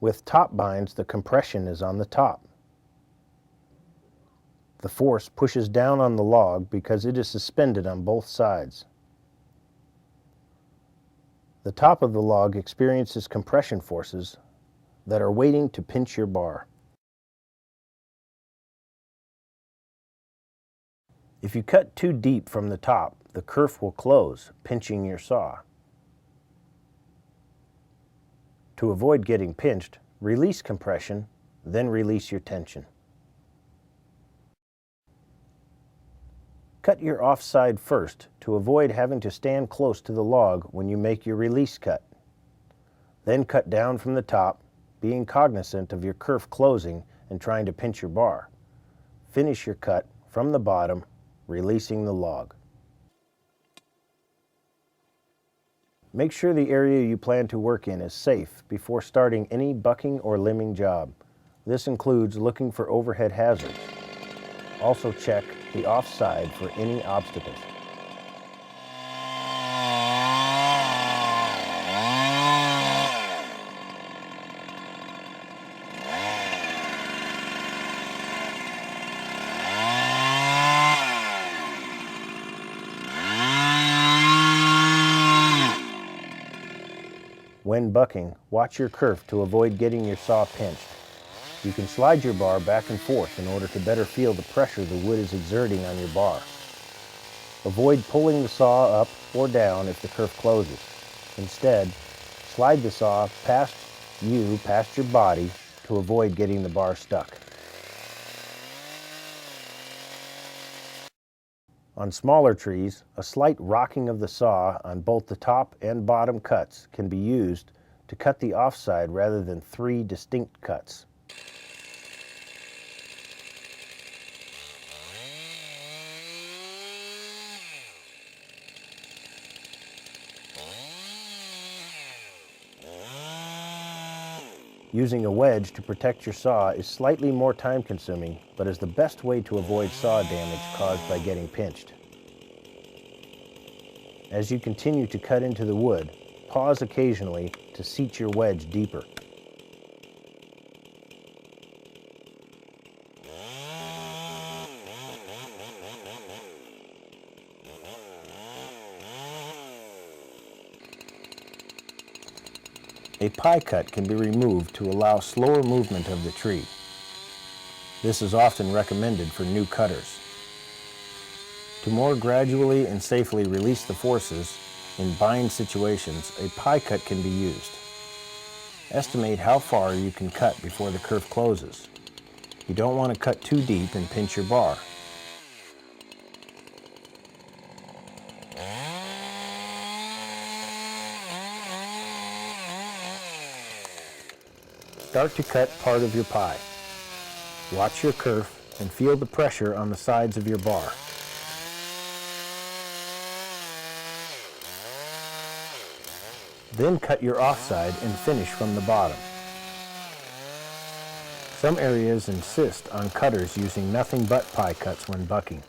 With top binds, the compression is on the top. The force pushes down on the log because it is suspended on both sides. The top of the log experiences compression forces that are waiting to pinch your bar. If you cut too deep from the top, the kerf will close, pinching your saw. To avoid getting pinched, release compression, then release your tension. Cut your offside first to avoid having to stand close to the log when you make your release cut. Then cut down from the top, being cognizant of your kerf closing and trying to pinch your bar. Finish your cut from the bottom, releasing the log. Make sure the area you plan to work in is safe before starting any bucking or limbing job. This includes looking for overhead hazards. Also check the offside for any obstacles. When bucking, watch your kerf to avoid getting your saw pinched. You can slide your bar back and forth in order to better feel the pressure the wood is exerting on your bar. Avoid pulling the saw up or down if the kerf closes. Instead, slide the saw past your body to avoid getting the bar stuck. On smaller trees, a slight rocking of the saw on both the top and bottom cuts can be used to cut the offside rather than 3 distinct cuts. Using a wedge to protect your saw is slightly more time-consuming, but is the best way to avoid saw damage caused by getting pinched. As you continue to cut into the wood, pause occasionally to seat your wedge deeper. A pie cut can be removed to allow slower movement of the tree. This is often recommended for new cutters. To more gradually and safely release the forces in bind situations, a pie cut can be used. Estimate how far you can cut before the kerf closes. You don't want to cut too deep and pinch your bar. Start to cut part of your pie. Watch your kerf and feel the pressure on the sides of your bar. Then cut your offside and finish from the bottom. Some areas insist on cutters using nothing but pie cuts when bucking.